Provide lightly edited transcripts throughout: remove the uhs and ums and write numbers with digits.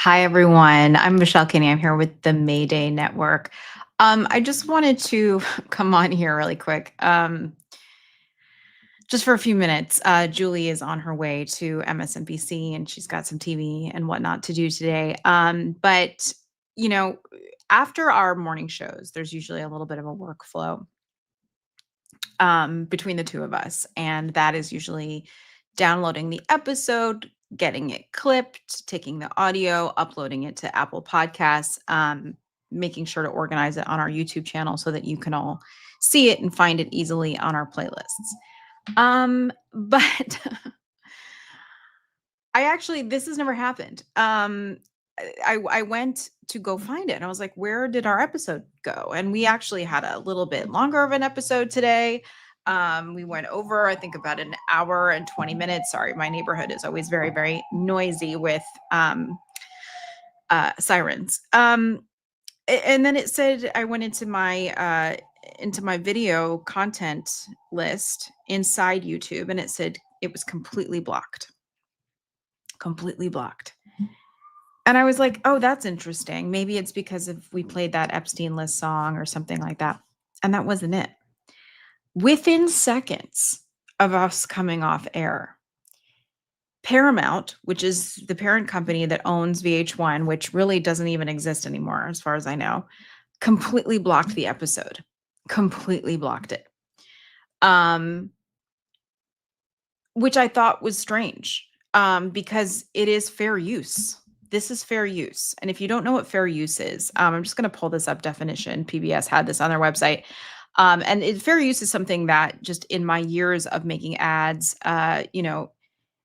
Hi, everyone. I'm Michelle Kinney. I'm here with the Mayday Network. I just wanted to come on here really quick, just for a few minutes. Julie is on her way to MSNBC and she's got some TV and whatnot to do today. But, you know, after our morning shows, there's usually a little bit of a workflow between the two of us. And that is usually downloading the episode, getting it clipped, taking the audio, uploading it to Apple Podcasts, making sure to organize it on our YouTube channel so that you can all see it and find it easily on our playlists. But this has never happened. I went to go find it and I was like, where did our episode go? And we actually had a little bit longer of an episode today. We went over, I think, about an hour and 20 minutes. Sorry, my neighborhood is always very, very noisy with sirens. And then it said I went into my video content list inside YouTube, and it said it was completely blocked. Completely blocked. And I was like, oh, that's interesting. Maybe it's because if we played that Epstein list song or something like that. And that wasn't it. Within seconds of us coming off air, Paramount, which is the parent company that owns VH1, which really doesn't even exist anymore, as far as I know, completely blocked the episode. Completely blocked it. Which I thought was strange, because it is fair use. This is fair use. And if you don't know what fair use is, I'm just going to pull this up definition. PBS had this on their website. Fair use is something that just in my years of making ads,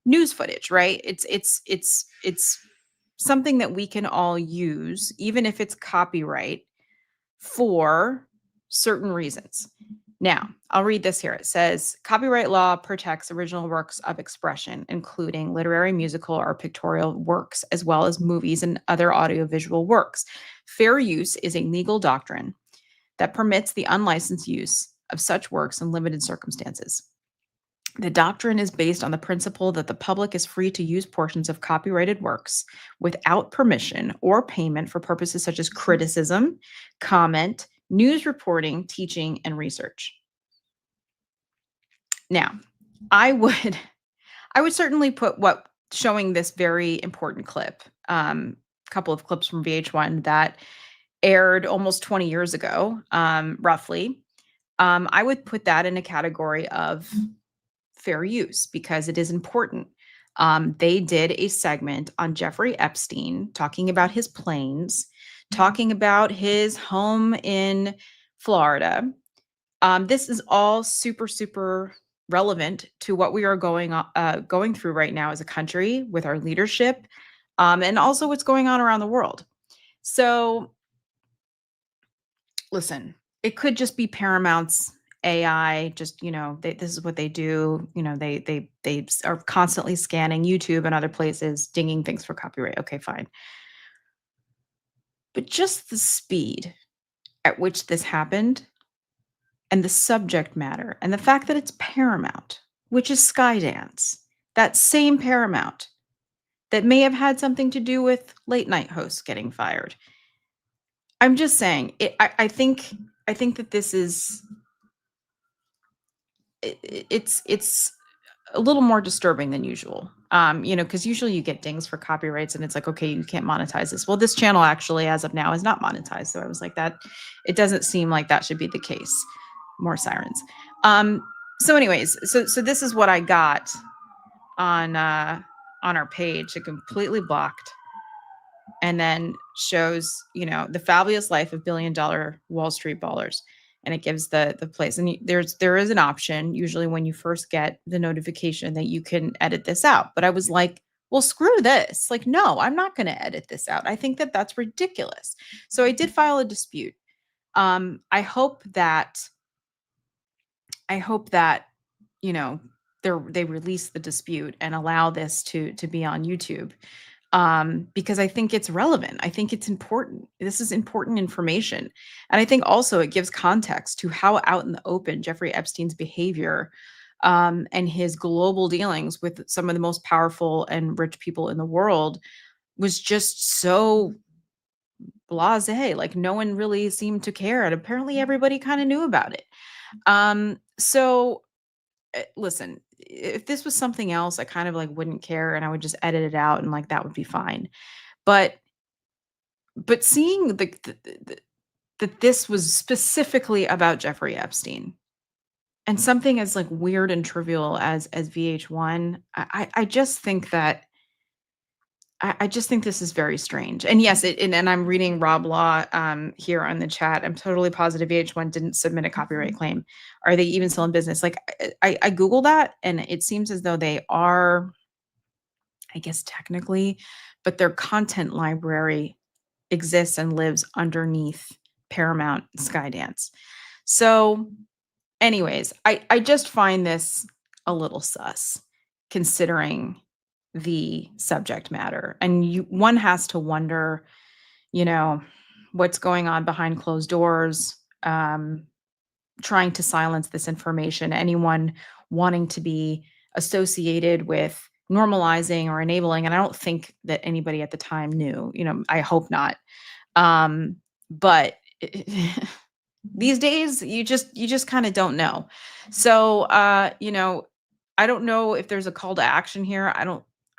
news footage, right? It's something that we can all use, even if it's copyright, for certain reasons. Now, I'll read this here. It says, copyright law protects original works of expression, including literary, musical, or pictorial works, as well as movies and other audiovisual works. Fair use is a legal doctrine that permits the unlicensed use of such works in limited circumstances. The doctrine is based on the principle that the public is free to use portions of copyrighted works without permission or payment for purposes such as criticism, comment, news reporting, teaching, and research. Now, I would certainly put showing this very important clip, couple of clips from VH1 that aired almost 20 years ago, roughly. I would put that in a category of fair use because it is important. They did a segment on Jeffrey Epstein talking about his planes, talking about his home in Florida. This is all super, super relevant to what we are going through right now as a country with our leadership, and also what's going on around the world. So, listen, it could just be Paramount's AI. Just this is what they do. They are constantly scanning YouTube and other places, dinging things for copyright. Okay, fine. But just the speed at which this happened, and the subject matter, and the fact that it's Paramount, which is Skydance, that same Paramount that may have had something to do with late night hosts getting fired. I'm just saying, I think that this is it's a little more disturbing than usual. Because usually you get dings for copyrights and it's like, okay, you can't monetize this. Well, this channel actually, as of now, is not monetized. So I was like, that it doesn't seem like that should be the case. More sirens. So anyways, so this is what I got on our page. It completely blocked, and then shows the fabulous life of billion-dollar Wall Street ballers, and it gives the place. And there is an option usually when you first get the notification that you can edit this out. But I was like, well, screw this. Like, no, I'm not going to edit this out. I think that that's ridiculous. So I did file a dispute. I hope that they release the dispute and allow this to be on YouTube, because I think it's relevant. I think it's important. This is important information. And I think also it gives context to how out in the open Jeffrey Epstein's behavior, and his global dealings with some of the most powerful and rich people in the world was just so blasé, like, no one really seemed to care, and apparently everybody kinda knew about it. So, listen, if this was something else, I kind of, like, wouldn't care, and I would just edit it out, and, like, that would be fine. But seeing that this was specifically about Jeffrey Epstein, and something as, like, weird and trivial as VH1, I just think that I just think this is very strange. And yes, and I'm reading Rob Law here on the chat. I'm totally positive VH1 didn't submit a copyright claim. Are they even still in business? Like I Google that, and it seems as though they are, I guess technically, but their content library exists and lives underneath Paramount and Skydance. So anyways, I just find this a little sus considering the subject matter. And one has to wonder, you know, what's going on behind closed doors, trying to silence this information. Anyone wanting to be associated with normalizing or enabling, and I don't think that anybody at the time knew, I hope not. But these days you just kind of don't know. So I don't know if there's a call to action here. I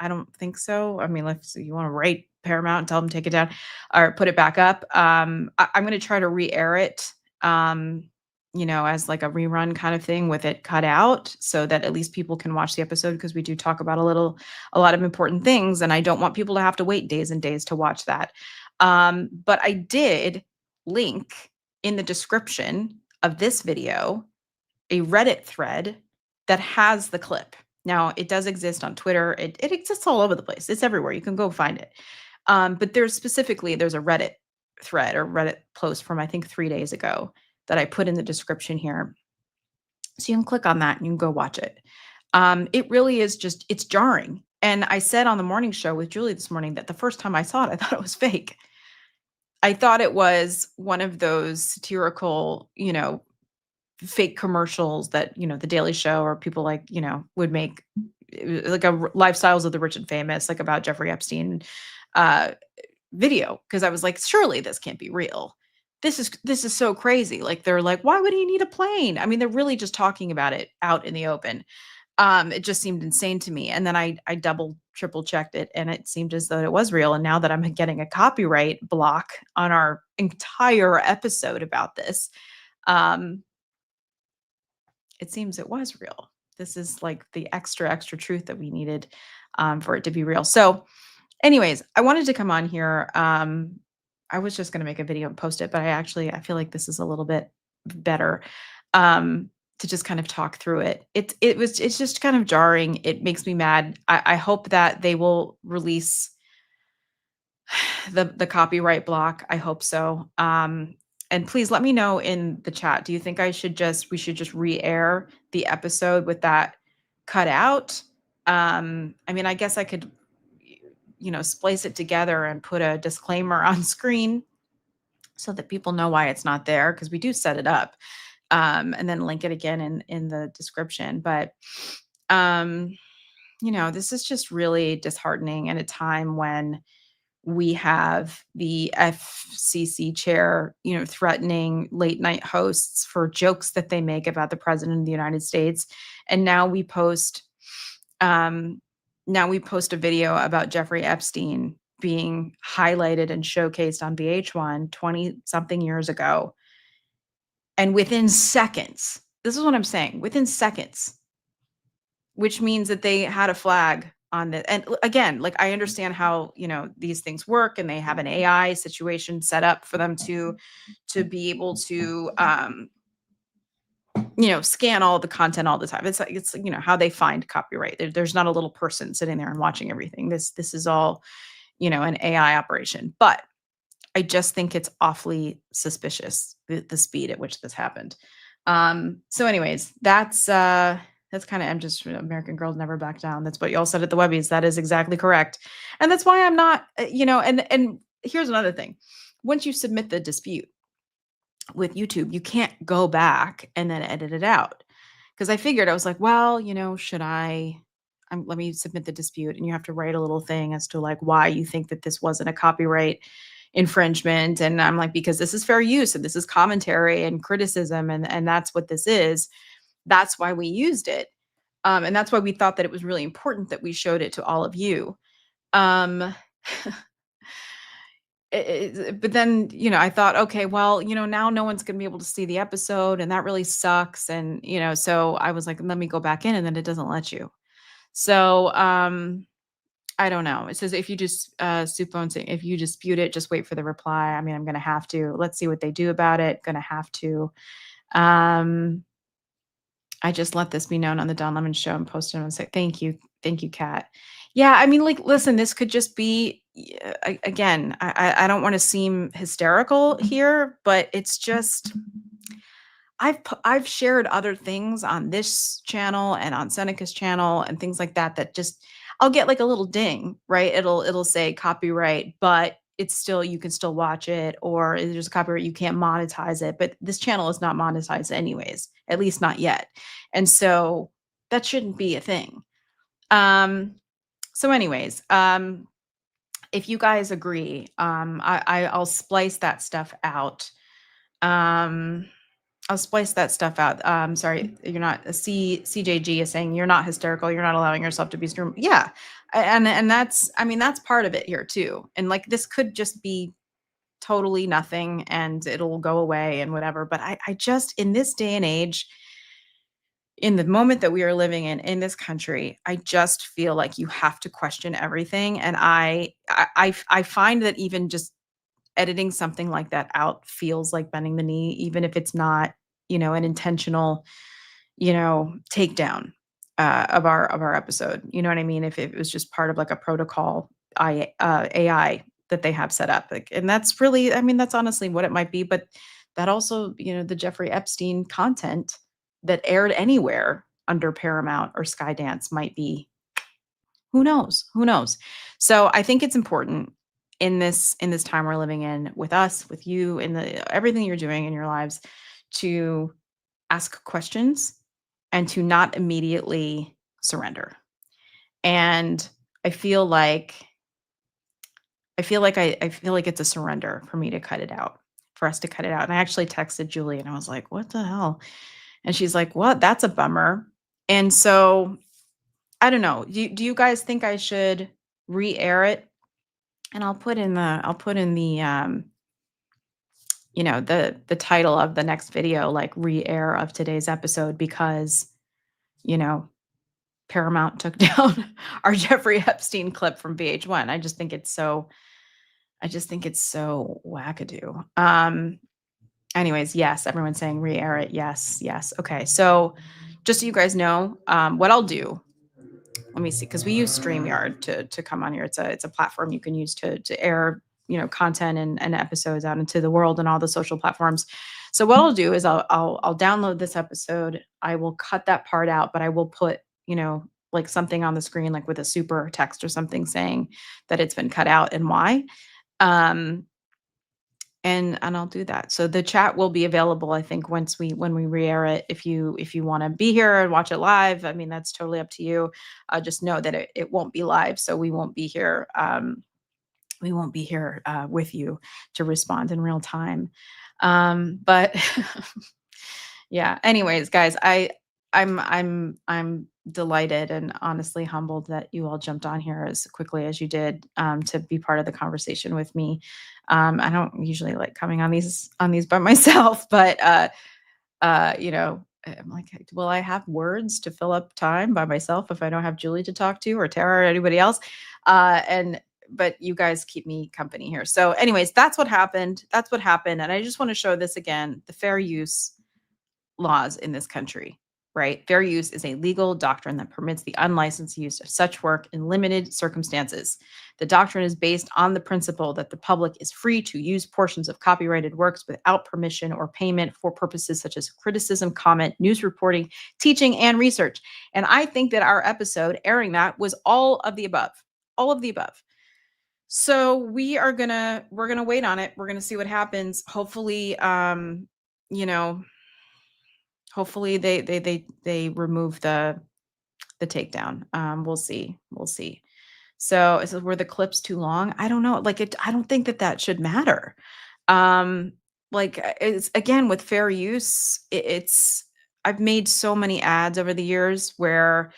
don't think so. I mean, let's you want to rate Paramount and tell them take it down or put it back up. I'm going to try to re-air it as like a rerun kind of thing with it cut out so that at least people can watch the episode, because we do talk about a lot of important things, and I don't want people to have to wait days and days to watch that. But I did link in the description of this video a Reddit thread that has the clip. Now, it does exist on Twitter. It exists all over the place. It's everywhere. You can go find it. But there's a Reddit thread or Reddit post from I think 3 days ago that I put in the description here. So you can click on that and you can go watch it. It really is it's jarring. And I said on the morning show with Julie this morning that the first time I saw it, I thought it was fake. I thought it was one of those satirical, fake commercials that, The Daily Show or people like, would make like lifestyles of the rich and famous, like about Jeffrey Epstein uh, video. Cause I was like, surely this can't be real. This is so crazy. Like they're like, why would he need a plane? I mean, they're really just talking about it out in the open. It just seemed insane to me. And then I double, triple checked it, and it seemed as though it was real. And now that I'm getting a copyright block on our entire episode about this, um, it seems it was real. This is like the extra truth that we needed for it to be real. So, anyways, I wanted to come on here. I was just going to make a video and post it, but I feel like this is a little bit better to just kind of talk through it. It's just kind of jarring. It makes me mad. I hope that they will release the copyright block. I hope so. And please let me know in the chat. Do you think we should just re-air the episode with that cut out? I mean, I guess I could, splice it together and put a disclaimer on screen so that people know why it's not there, because we do set it up, and then link it again in the description. But this is just really disheartening at a time when we have the FCC chair, threatening late night hosts for jokes that they make about the president of the United States. And now we post a video about Jeffrey Epstein being highlighted and showcased on VH1 20 something years ago. And within seconds, this is what I'm saying, within seconds, which means that they had a flag on the, and again, like I understand how, these things work, and they have an AI situation set up for them to be able to, scan all the content all the time. It's like, how they find copyright. There's not a little person sitting there and watching everything. This is all, an AI operation. But I just think it's awfully suspicious, the speed at which this happened. So anyways, that's kind of, I'm just American girls never back down. That's what y'all said at the Webbies. That is exactly correct. And that's why I'm not, and here's another thing. Once you submit the dispute with YouTube, you can't go back and then edit it out. Cause I figured, I was like, well, should I let me submit the dispute. And you have to write a little thing as to like why you think that this wasn't a copyright infringement. And I'm like, because this is fair use and this is commentary and criticism. And that's what this is. That's why we used it. And that's why we thought that it was really important that we showed it to all of you. Um, but then, I thought, okay, well, now no one's going to be able to see the episode and that really sucks. And, so I was like, let me go back in and then it doesn't let you. So, I don't know. It says if you just soup phone saying if you dispute it, just wait for the reply. I mean, I'm gonna have to. Let's see what they do about it. Gonna have to. Um, I just let this be known on the Don Lemon show and posted and say thank you, Kat. Yeah, I mean, like, listen, this could just be again. I don't want to seem hysterical here, but it's just I've shared other things on this channel and on Seneca's channel and things like that that just I'll get like a little ding, right? It'll say copyright, but it's still you can still watch it, or there's a copyright, you can't monetize it. But this channel is not monetized anyways, at least not yet. And so that shouldn't be a thing. So anyways, if you guys agree, I'll splice that stuff out. Um I'll splice that stuff out. Sorry, you're not CJG is saying you're not hysterical. You're not allowing yourself to be streamed. Yeah. And that's, I mean, that's part of it here too. And like, this could just be totally nothing and it'll go away and whatever. But I just, in this day and age, in the moment that we are living in this country, I just feel like you have to question everything. And I find that even just editing something like that out feels like bending the knee, even if it's not, an intentional, takedown of our episode. You know what I mean? If it was just part of like a protocol AI that they have set up, like, and that's really, I mean, that's honestly what it might be. But that also, the Jeffrey Epstein content that aired anywhere under Paramount or Skydance might be, who knows? Who knows? So I think it's important in this time we're living in with us, with you, and everything you're doing in your lives to ask questions and to not immediately surrender. And I feel like I feel like it's a surrender for me to cut it out, for us to cut it out. And I actually texted Julie and I was like, "What the hell?" And she's like, "What? That's a bummer." And so I don't know. Do you guys think I should re-air it? And I'll put in the the title of the next video, like re-air of today's episode, because, you know, Paramount took down our Jeffrey Epstein clip from VH1. I just think it's so wackadoo. Anyways, yes, everyone's saying re-air it. Yes, yes. Okay. So just so you guys know, what I'll do, let me see, because we use StreamYard to come on here. It's a platform you can use to air, content and episodes out into the world and all the social platforms. So what I'll do is I'll download this episode. I will cut that part out, but I will put, like something on the screen, like with a super text or something saying that it's been cut out and why. Um, and I'll do that. So the chat will be available, I think, when we re-air it. If you want to be here and watch it live, I mean, that's totally up to you. Just know that it won't be live, so we won't be here. With you to respond in real time. But yeah. Anyways, guys, I'm delighted and honestly humbled that you all jumped on here as quickly as you did, to be part of the conversation with me. I don't usually like coming on these by myself, but I'm like, will I have words to fill up time by myself if I don't have Julie to talk to, or Tara, or anybody else? And but you guys keep me company here. So, anyways, that's what happened. That's what happened, and I just want to show this again: the fair use laws in this country, right? Fair use is a legal doctrine that permits the unlicensed use of such work in limited circumstances. The doctrine is based on the principle that the public is free to use portions of copyrighted works without permission or payment for purposes such as criticism, comment, news reporting, teaching, and research. And I think that our episode airing that was all of the above, all of the above. So we're gonna wait on it. We're gonna see what happens. Hopefully, you know, hopefully they remove the takedown. We'll see. We'll see. So, is it were the clips too long? I don't know. Like, I don't think that that should matter. Um, it's again with fair use. It's I've made so many ads over the years where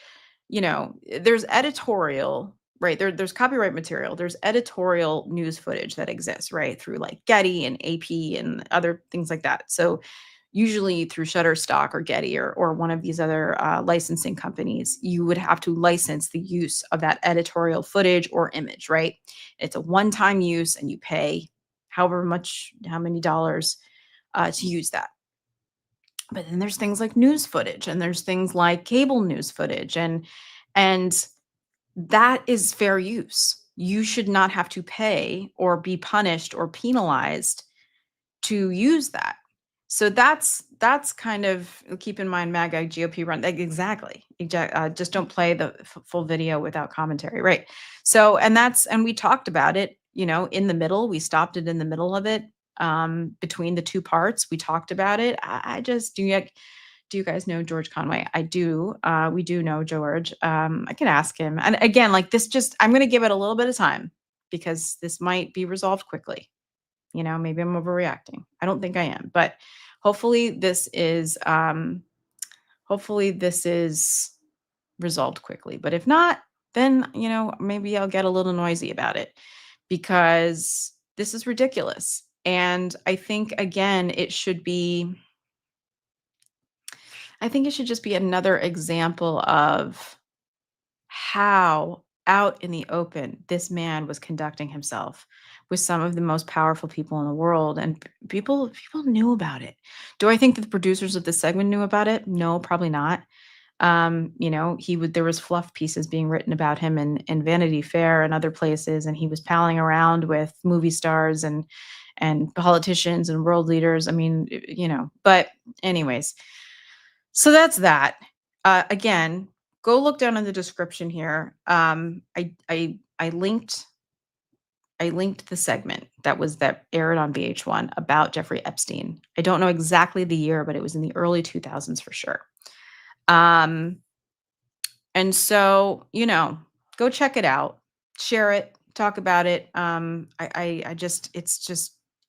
there's editorial, right? There's copyright material. There's editorial news footage that exists, right? Through like Getty and AP and other things like that. So usually through Shutterstock or Getty or one of these other licensing companies, you would have to license the use of that editorial footage or image, right? It's a one-time use and you pay how many dollars to use that. But then there's things like news footage and there's things like cable news footage and that is fair use. You should not have to pay or be punished or penalized to use that. So that's kind of keep in mind MAGA GOP run exactly. Just don't play the full video without commentary, right? So and we talked about it, in the middle. We stopped it in the middle of it, between the two parts. We talked about it. I just do you guys know George Conway? I do. We do know George. I can ask him. And again, like this, I'm going to give it a little bit of time because this might be resolved quickly. Maybe I'm overreacting. I don't think I am, but hopefully this is resolved quickly. But if not, then maybe I'll get a little noisy about it because this is ridiculous. And I think again, I think it should just be another example of how out in the open this man was conducting himself with some of the most powerful people in the world, and people knew about it. Do I think that the producers of this segment knew about it? No, probably not. There was fluff pieces being written about him in Vanity Fair and other places, and he was palling around with movie stars and politicians and world leaders. I mean, but anyways, so that's that. Again, go look down in the description here. I linked the segment that aired on VH1 about Jeffrey Epstein. I don't know exactly the year, but it was in the early 2000s for sure. Um, and so, go check it out, share it, talk about it.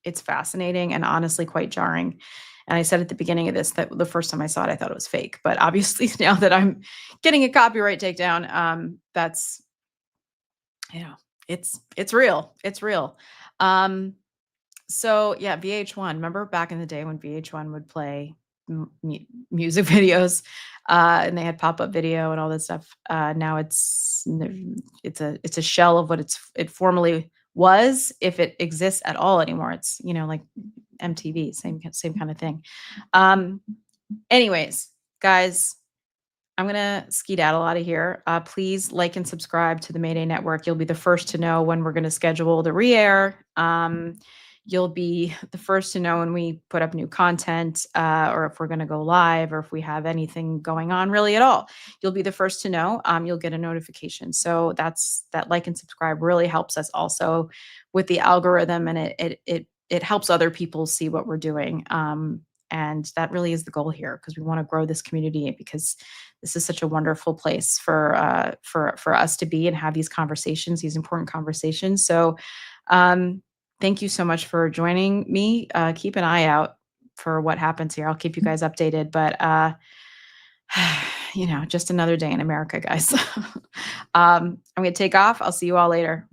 It's fascinating and honestly quite jarring. And I said at the beginning of this that the first time I saw it, I thought it was fake. But obviously now that I'm getting a copyright takedown, that's, it's real. It's real. So yeah, VH1. Remember back in the day when VH1 would play music videos, and they had pop-up video and all that stuff. Now it's a shell of what it formerly was, if it exists at all anymore. It's like MTV, same kind of thing. Anyways, guys, I'm gonna skedaddle out of here. Please like and subscribe to the Mayday Network. You'll be the first to know when we're gonna schedule the re-air. You'll be the first to know when we put up new content, or if we're gonna go live, or if we have anything going on really at all. You'll be the first to know. You'll get a notification. So that like and subscribe really helps us also with the algorithm, and it helps other people see what we're doing. And that really is the goal here, because we want to grow this community, because this is such a wonderful place for us to be and have these conversations, these important conversations. So thank you so much for joining me. Keep an eye out for what happens here. I'll keep you guys updated, but just another day in America, guys. I'm going to take off. I'll see you all later.